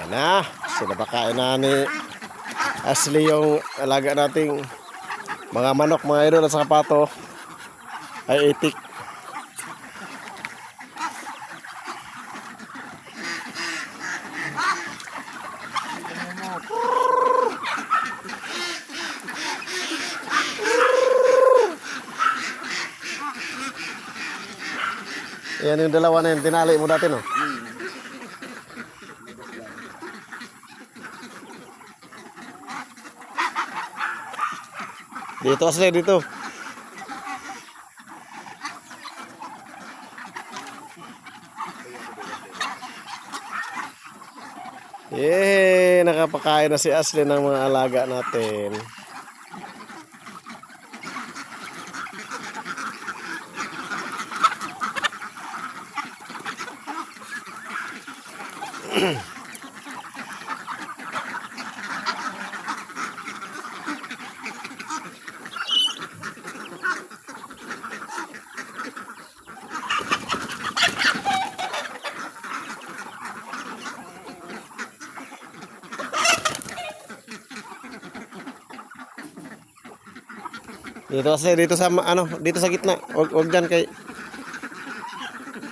Na, sinabakain na ni Ashley yung alaga nating mga manok, mga idol, at saka pato ay itik. Yan yung dalawa na yun, tinali mo dati, no? Dito, Ashley, dito. Nakapakain na si Ashley ng mga alaga natin. Dito kasi, dito sa ano, dito sa gitna. Wag diyan kay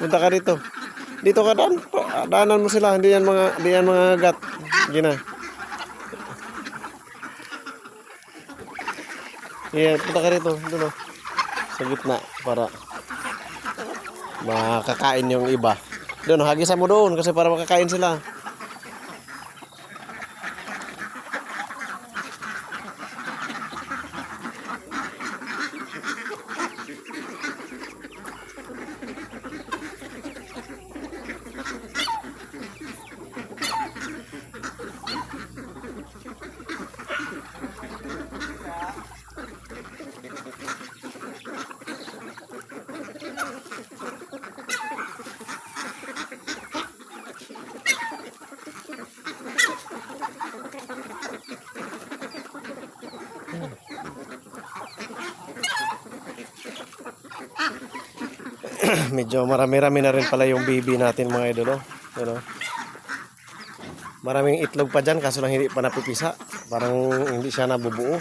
punta ka dito. Dito ka dan. Daanan mo sila, hindi yan mga gat. Gina. Yeah, punta ka rito, doon sa gitna para makakain yung iba. Doon, hagisan mo doon kasi para makakain sila. Medyo marami-rami na rin pala yung bibi natin, mga idol. Ano? Maraming itlog pa dyan kaso lang hindi pa napipisa. Parang hindi siya nabubuo.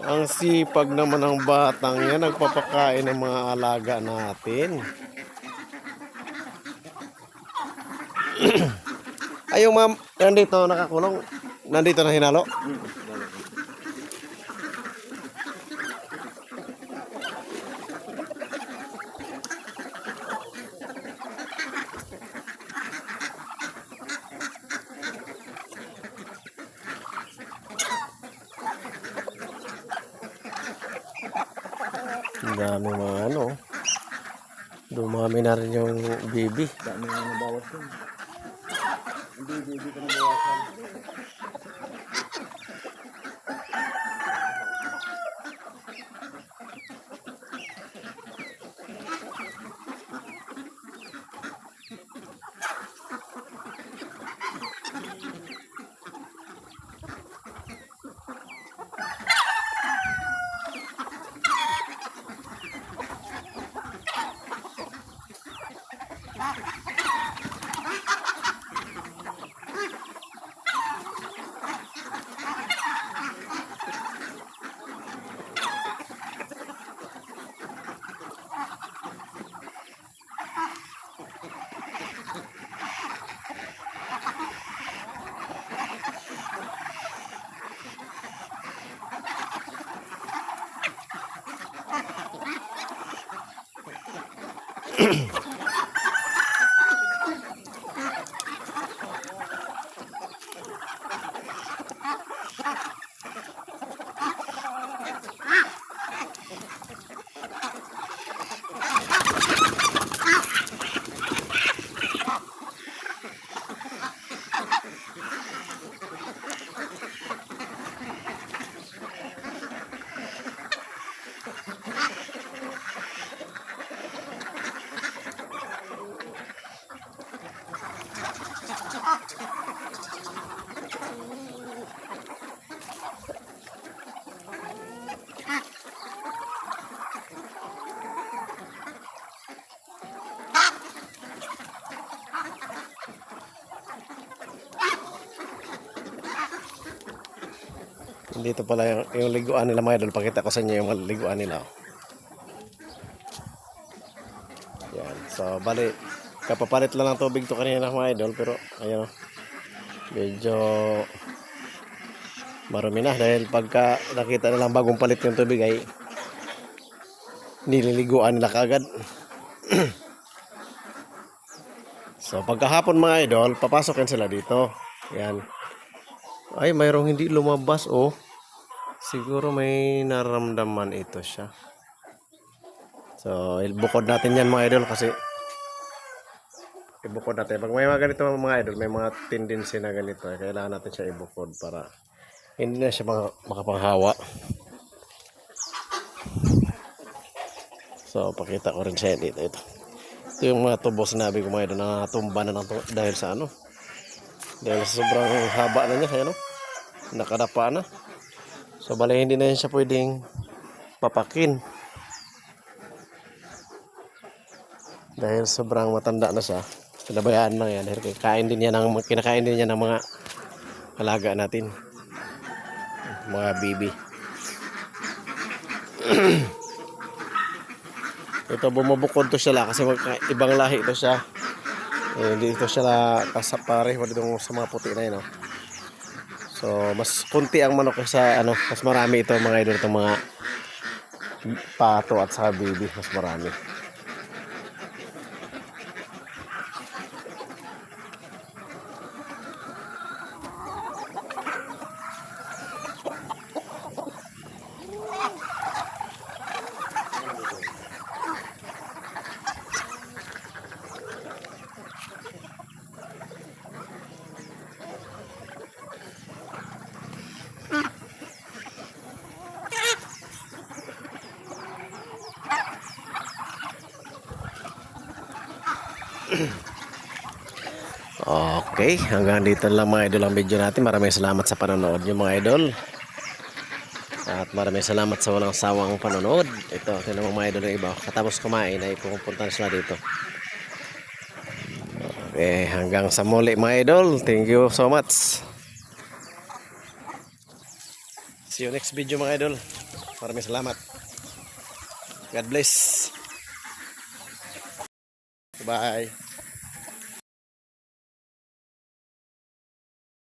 Ang sipag naman ng batang yan, nagpapakain ng mga alaga natin. Ay, yung ma'am, nandito nakakulong, nandito na hinalo. Ang dami mga ano. Dumami na rin yung bibi. Dami na nabawas yun. Hindi ka nabawasan. Dito pala yung liguan nila mga idol. Pakita ko sa inyo yung liguan nila. Yan. So, bali, kapapalit lang ng tubig to kanina mga idol. Pero, ayan o. Medyo marumi na. Dahil pagka nakita nilang bagong palit yung tubig ay nililiguan nila kaagad. So, pagkahapon mga idol, papasokin sila dito. Yan. Ay, mayroong hindi lumabas oh. Siguro may naramdaman ito siya. So, ibukod natin yan mga idol kasi ibukod natin. Pag may mga ganito mga idol, may mga tendency na ganito. Kailangan natin siya ibukod para hindi na siya makapanghawa. So, pakita ko rin siya dito. Ito yung mga tubo sinabi ko mga idol na tumba na dahil sa ano. Dahil sa sobrang haba na niya. Ayan, nakadapa na. So, bali hindi na siya pwedeng papakin. Dahil sobrang matanda na siya. Pinabayaan lang yan. Dahil kinakain din niya ng mga alaga natin. Mga bibi. Ito bumubukod to siya kasi ibang lahi ito siya. Hindi ito siya kasapare. Wala itong sa mga puti na yun. So, mas kunti ang manok sa mas marami ito mga idol, itong mga pato at saka bibi, mas marami. Okay, hanggang dito lang mga idol ang video natin. Maraming salamat sa panonood nyo mga idol. At maraming salamat sa walang sawang panonood. Ito mga idol ng iba. Katapos kumain ay pupunta na sila dito. Okay, hanggang sa muli mga idol. Thank you so much. See you next video mga idol. Maraming salamat. God bless. Bye.